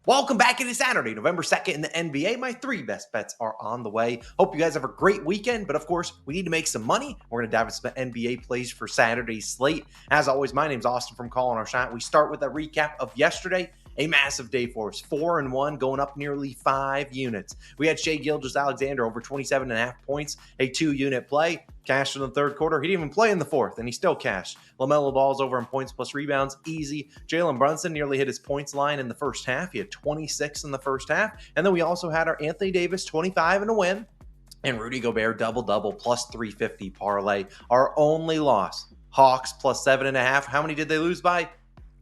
Welcome back into Saturday, November 2nd in the NBA. My three best bets are on the way. Hope you guys have a great weekend, but of course, we need to make some money. We're going to dive into some NBA plays for Saturday's slate. As always, my name's Austin from Calling Our Shot. We start with a recap of yesterday. A massive day for us, 4-1, going up nearly 5 units. We had Shai Gilgeous-Alexander over 27.5 points, a 2-unit play. Cashed in the third quarter. He didn't even play in the fourth, and he still cashed. LaMelo Ball's over in points plus rebounds, easy. Jalen Brunson nearly hit his points line in the first half. He had 26 in the first half. And then we also had our Anthony Davis, 25 and a win, and Rudy Gobert, double-double, plus 350 parlay. Our only loss, Hawks, plus 7.5. How many did they lose by?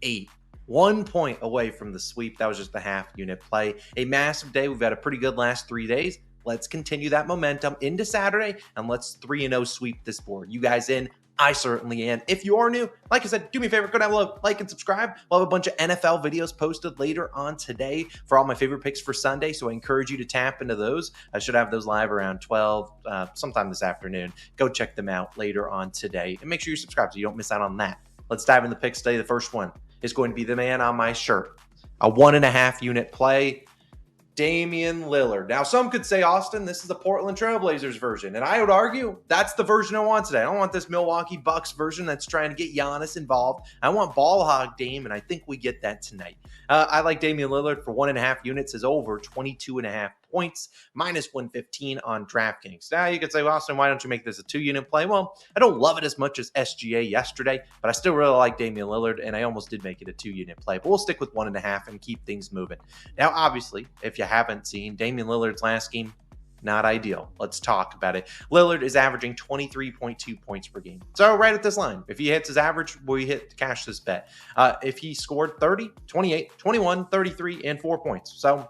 8. 1 point away from the sweep. That was just a half-unit play. A massive day. We've had a pretty good last 3 days. Let's continue that momentum into Saturday, and let's 3-0 sweep this board. You guys in? I certainly am. If you are new, like I said, do me a favor, go down below, like and subscribe. We'll have a bunch of NFL videos posted later on today for all my favorite picks for Sunday, so I encourage you to tap into those. I should have those live around 12, sometime this afternoon. Go check them out later on today, and make sure you subscribe so you don't miss out on that. Let's dive into the picks today. The first one is going to be the man on my shirt. A 1.5-unit play. Damian Lillard. Now, some could say, Austin, this is the Portland Trailblazers version. And I would argue that's the version I want today. I don't want this Milwaukee Bucks version that's trying to get Giannis involved. I want ball hog Dame, and I think we get that tonight. I like Damian Lillard for 1.5 units is over 22.5 points, minus 115 on DraftKings. Now, you could say, well, Austin, why don't you make this a 2-unit play? Well, I don't love it as much as SGA yesterday, but I still really like Damian Lillard, and I almost did make it a 2-unit play. But we'll stick with 1.5 and keep things moving. Now, obviously, if you haven't seen Damian Lillard's last game, not ideal. Let's talk about it. Lillard is averaging 23.2 points per game. So right at this line, if he hits his average, we hit cash this bet. If he scored 30, 28, 21, 33, and 4 points. So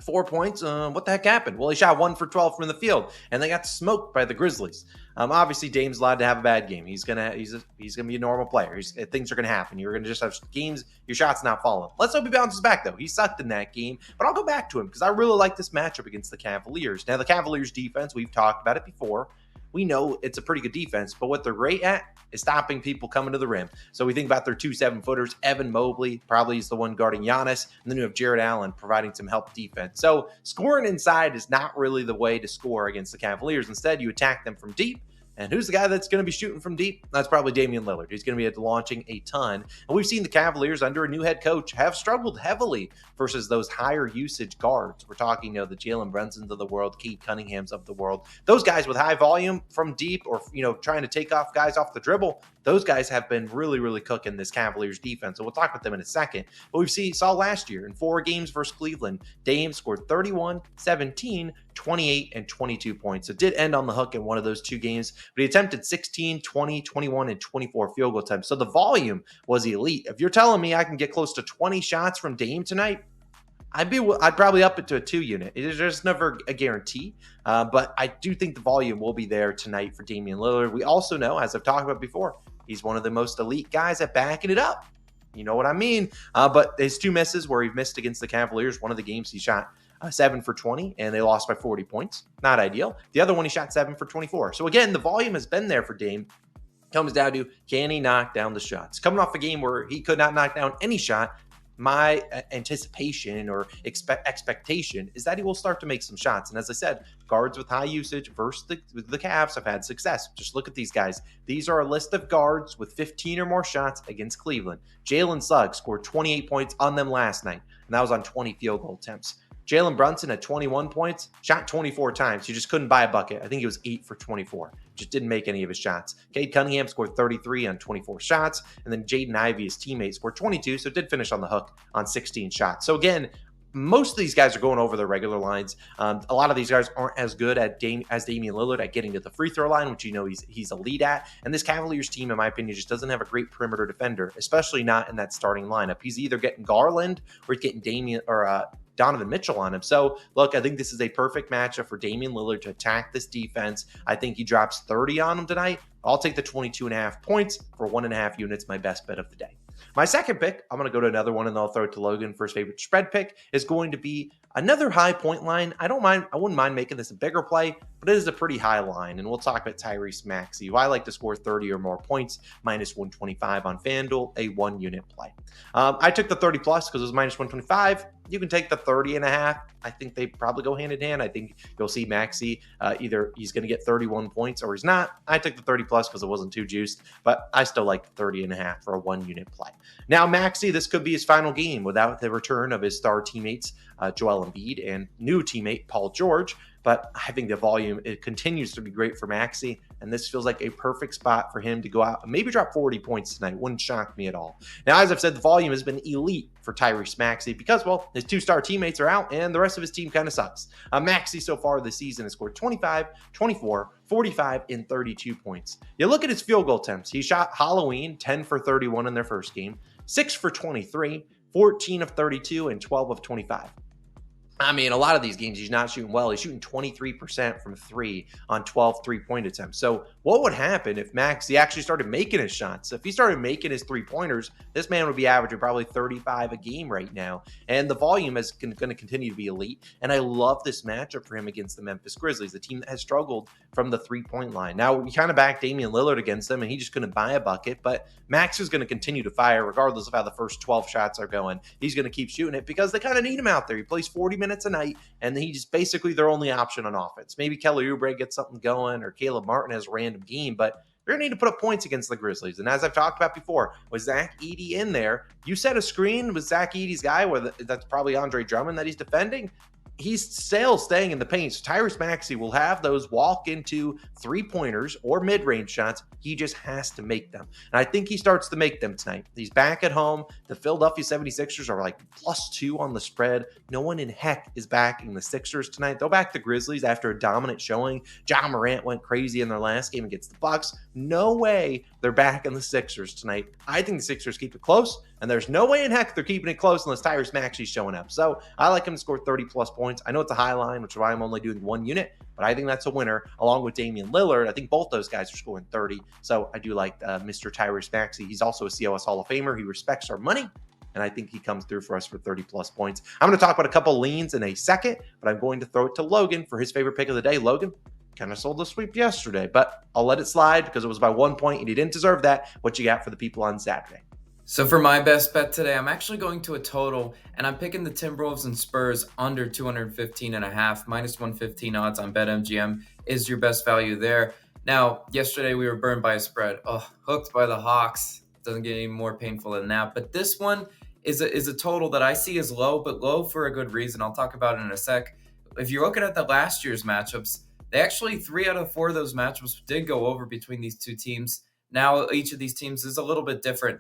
4 points. What the heck happened? Well, he shot 1 for 12 from the field, and they got smoked by the Grizzlies. Obviously, Dame's allowed to have a bad game. He's gonna be a normal player. Things are gonna happen. You're gonna just have games. Your shot's not falling. Let's hope he bounces back though. He sucked in that game, but I'll go back to him because I really like this matchup against the Cavaliers. Now, the Cavaliers defense, we've talked about it before. We know it's a pretty good defense, but what they're great at is stopping people coming to the rim. So we think about their 2 7-footers. Evan Mobley probably is the one guarding Giannis, and then you have Jared Allen providing some help defense. So scoring inside is not really the way to score against the Cavaliers. Instead, you attack them from deep. And who's the guy that's going to be shooting from deep? That's probably Damian Lillard. He's going to be launching a ton. And we've seen the Cavaliers under a new head coach have struggled heavily versus those higher usage guards. We're talking, the Jalen Brunsons of the world, Cade Cunninghams of the world. Those guys with high volume from deep or, trying to take off guys off the dribble, those guys have been really, really cooking this Cavaliers defense. So we'll talk about them in a second. But saw last year in 4 games versus Cleveland, Dame scored 31, 17, 28, and 22 points. So it did end on the hook in one of those 2 games, but he attempted 16, 20, 21, and 24 field goal attempts. So the volume was elite. If you're telling me I can get close to 20 shots from Dame tonight, I'd probably up it to a 2-unit. It's just never a guarantee, but I do think the volume will be there tonight for Damian Lillard. We also know, as I've talked about before, he's one of the most elite guys at backing it up. You know what I mean? But his 2 misses where he missed against the Cavaliers, one of the games he shot 7 for 20, and they lost by 40 points. Not ideal. The other one, he shot 7 for 24. So again, the volume has been there for Dame. Comes down to, can he knock down the shots? Coming off a game where he could not knock down any shot, my anticipation or expectation is that he will start to make some shots. And as I said, guards with high usage versus the Cavs have had success. Just look at these guys. These are a list of guards with 15 or more shots against Cleveland. Jalen Suggs scored 28 points on them last night, and that was on 20 field goal attempts. Jalen Brunson at 21 points, shot 24 times. You just couldn't buy a bucket. I think he was 8 for 24. Just didn't make any of his shots. Cade Cunningham scored 33 on 24 shots. And then Jaden Ivey, his teammate, scored 22, so did finish on the hook on 16 shots. So again, most of these guys are going over their regular lines. A lot of these guys aren't as good as Damian Lillard at getting to the free throw line, which he's elite at. And this Cavaliers team, in my opinion, just doesn't have a great perimeter defender, especially not in that starting lineup. He's either getting Garland or he's getting Donovan Mitchell on him. So, look, I think this is a perfect matchup for Damian Lillard to attack this defense. I think he drops 30 on him tonight. I'll take the 22.5 points for 1.5 units, my best bet of the day. My second pick, I'm going to go to another one, and then I'll throw it to Logan for his favorite spread pick, is going to be another high point line. I wouldn't mind making this a bigger play, but it is a pretty high line, and we'll talk about Tyrese Maxey, who I like to score 30 or more points, minus 125 on FanDuel, a 1-unit play. I took the 30 plus because it was minus 125. you can take the 30.5. I think they probably go hand in hand. I think you'll see Maxey either he's going to get 31 points or he's not. I took the 30 plus because it wasn't too juiced, but I still like the 30.5 for a 1-unit play. Now, Maxey, this could be his final game without the return of his star teammates, Joel Embiid, and new teammate, Paul George. But I think the volume, it continues to be great for Maxey, and this feels like a perfect spot for him to go out and maybe drop 40 points tonight. Wouldn't shock me at all. Now, as I've said, the volume has been elite for Tyrese Maxey because, well, his 2-star teammates are out and the rest of his team kind of sucks. Maxey so far this season has scored 25, 24, 45, and 32 points. You look at his field goal attempts. He shot Halloween 10 for 31 in their first game, 6 for 23, 14 of 32, and 12 of 25. I mean, a lot of these games, he's not shooting well. He's shooting 23% from 3 on 12 3-point attempts. So what would happen if Maxey actually started making his shots? If he started making his 3-pointers, this man would be averaging probably 35 a game right now. And the volume is going to continue to be elite. And I love this matchup for him against the Memphis Grizzlies, a team that has struggled from the 3-point line. Now, we kind of backed Damian Lillard against them, and he just couldn't buy a bucket. But Max is going to continue to fire regardless of how the first 12 shots are going. He's going to keep shooting it because they kind of need him out there. He plays 40 minutes a night, and he's basically their only option on offense. Maybe Kelly Oubre gets something going, or Caleb Martin has a random game, but they're going to need to put up points against the Grizzlies. And as I've talked about before, with Zach Edey in there, you set a screen with Zach Edey's guy, where that's probably Andre Drummond that he's defending. He's still staying in the paint. So Tyrese Maxey will have those walk into 3-pointers or mid-range shots. He just has to make them. And I think he starts to make them tonight. He's back at home. The Philadelphia 76ers are like +2 on the spread. No one in heck is backing the Sixers tonight. They'll back the Grizzlies after a dominant showing. Ja Morant went crazy in their last game against the Bucks. No way they're backing the Sixers tonight. I think the Sixers keep it close, and there's no way in heck they're keeping it close unless Tyrese Maxey's showing up. So I like him to score 30+ points. I know it's a high line, which is why I'm only doing 1 unit, but I think that's a winner along with Damian Lillard. I think both those guys are scoring 30. So I do like Mr. Tyrese Maxey. He's also a COS Hall of Famer. He respects our money, and I think he comes through for us for 30+ points. I'm going to talk about a couple leans in a second, but I'm going to throw it to Logan for his favorite pick of the day. Logan kind of sold the sweep yesterday, but I'll let it slide because it was by 1 point and he didn't deserve that. What you got for the people on Saturday? So for my best bet today, I'm actually going to a total, and I'm picking the Timberwolves and Spurs under 215.5, -115 odds on BetMGM is your best value there. Now, yesterday we were burned by a spread. Oh, hooked by the Hawks. Doesn't get any more painful than that. But this one is a total that I see as low, but low for a good reason. I'll talk about it in a sec. If you're looking at the last year's matchups, they actually 3 out of 4 of those matchups did go over between these two teams. Now, each of these teams is a little bit different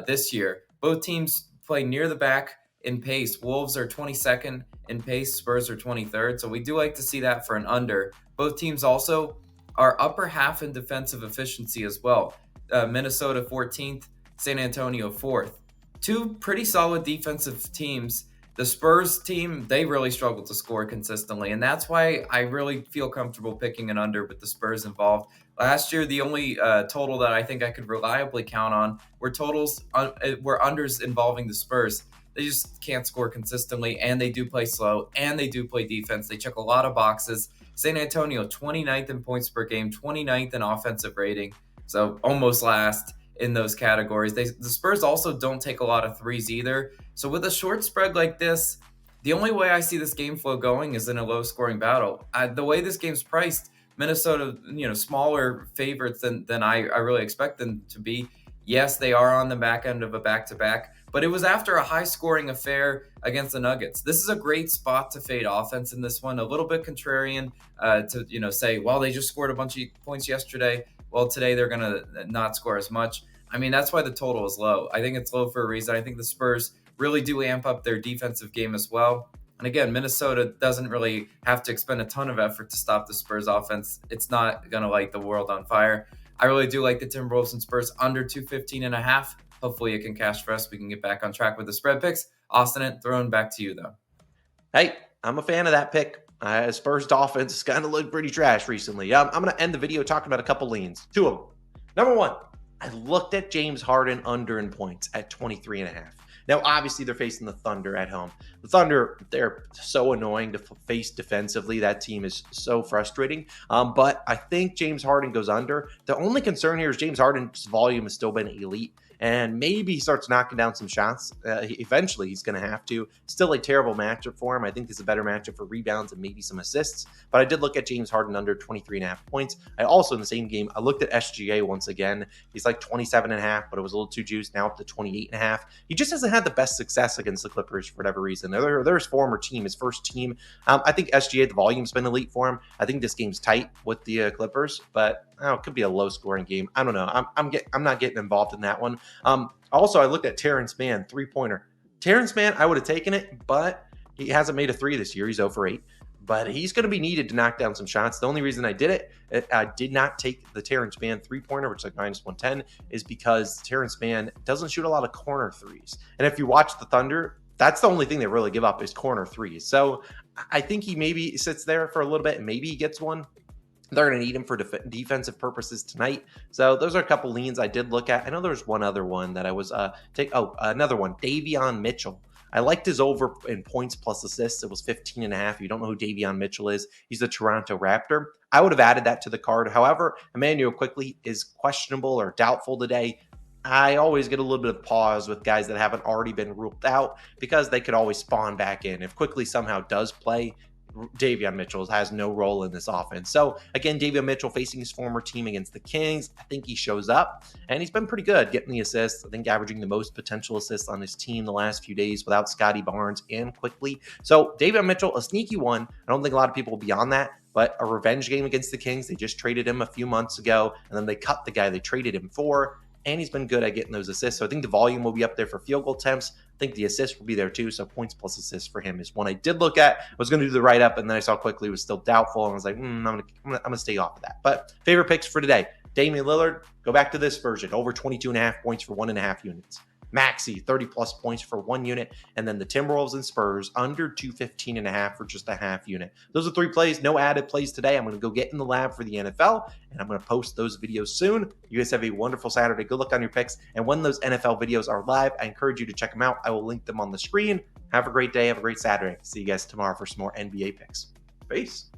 this year. Both teams play near the back in pace. Wolves are 22nd in pace. Spurs are 23rd. So we do like to see that for an under. Both teams also are upper half in defensive efficiency as well. Minnesota 14th, San Antonio 4th. Two pretty solid defensive teams. The Spurs team, they really struggle to score consistently, and that's why I really feel comfortable picking an under with the Spurs involved. Last year, the only total that I think I could reliably count on were unders involving the Spurs. They just can't score consistently, and they do play slow, and they do play defense. They check a lot of boxes. San Antonio, 29th in points per game, 29th in offensive rating, so almost last in those categories. The Spurs also don't take a lot of threes either. So with a short spread like this, the only way I see this game flow going is in a low-scoring battle. The way this game's priced, Minnesota, smaller favorites than I really expect them to be. Yes, they are on the back end of a back-to-back, but it was after a high-scoring affair against the Nuggets. This is a great spot to fade offense in this one. A little bit contrarian to say, well, they just scored a bunch of points yesterday. Well, today they're going to not score as much. I mean, that's why the total is low. I think it's low for a reason. I think the Spurs really do amp up their defensive game as well. And again, Minnesota doesn't really have to expend a ton of effort to stop the Spurs offense. It's not going to light the world on fire. I really do like the Timberwolves and Spurs under 215.5. Hopefully it can cash for us. We can get back on track with the spread picks. Austin, throwing back to you, though. Hey, I'm a fan of that pick. Spurs offense has kind of looked pretty trash recently. I'm going to end the video talking about a couple leans. 2 of them. Number 1, I looked at James Harden under in points at 23.5. Now, obviously, they're facing the Thunder at home. The Thunder, they're so annoying to face defensively. That team is so frustrating. But I think James Harden goes under. The only concern here is James Harden's volume has still been elite. and maybe he starts knocking down some shots. Eventually, he's going to have to. Still a terrible matchup for him. I think this is a better matchup for rebounds and maybe some assists. But I did look at James Harden under 23.5 points. I also, in the same game, I looked at SGA once again. He's like 27.5, but it was a little too juiced. Now up to 28.5. He just hasn't had the best success against the Clippers for whatever reason. They're his former team, his first team. I think SGA, the volume's been elite for him. I think this game's tight with the Clippers, but it could be a low-scoring game. I don't know. I'm not getting involved in that one. Also, I looked at Terrence Mann, three-pointer. Terrence Mann, I would have taken it, but he hasn't made a three this year. He's 0 for 8. But he's going to be needed to knock down some shots. The only reason I did it, I did not take the Terrence Mann three-pointer, which is like minus 110, is because Terrence Mann doesn't shoot a lot of corner threes. And if you watch the Thunder, that's the only thing they really give up is corner threes. So I think he maybe sits there for a little bit and maybe he gets one. They're going to need him for defensive purposes tonight. So those are a couple leans I did look at. I know there's one other one that I was another one, Davion Mitchell. I liked his over in points plus assists. It was 15.5. You don't know who Davion Mitchell is. He's a Toronto Raptor. I would have added that to the card. However, Emmanuel Quickley is questionable or doubtful today. I always get a little bit of pause with guys that haven't already been ruled out because they could always spawn back in. If Quickley somehow does play, Davion Mitchell has no role in this offense. So again, Davion Mitchell facing his former team against the Kings. I think he shows up and he's been pretty good getting the assists. I think averaging the most potential assists on his team the last few days without Scotty Barnes and Quickley. So Davion Mitchell, a sneaky one. I don't think a lot of people will be on that, but a revenge game against the Kings. They just traded him a few months ago and then they cut the guy they traded him for. And he's been good at getting those assists. So I think the volume will be up there for field goal attempts. I think the assists will be there too. So points plus assists for him is one I did look at. I was going to do the write-up, and then I saw Quickley was still doubtful. And I was like, I'm gonna stay off of that. But favorite picks for today. Damian Lillard, go back to this version. Over 22.5 points for 1.5 units. Maxey, 30-plus points for 1 unit. And then the Timberwolves and Spurs, under 215.5 for just a half unit. Those are 3 plays. No added plays today. I'm going to go get in the lab for the NFL, and I'm going to post those videos soon. You guys have a wonderful Saturday. Good luck on your picks. And when those NFL videos are live, I encourage you to check them out. I will link them on the screen. Have a great day. Have a great Saturday. See you guys tomorrow for some more NBA picks. Peace.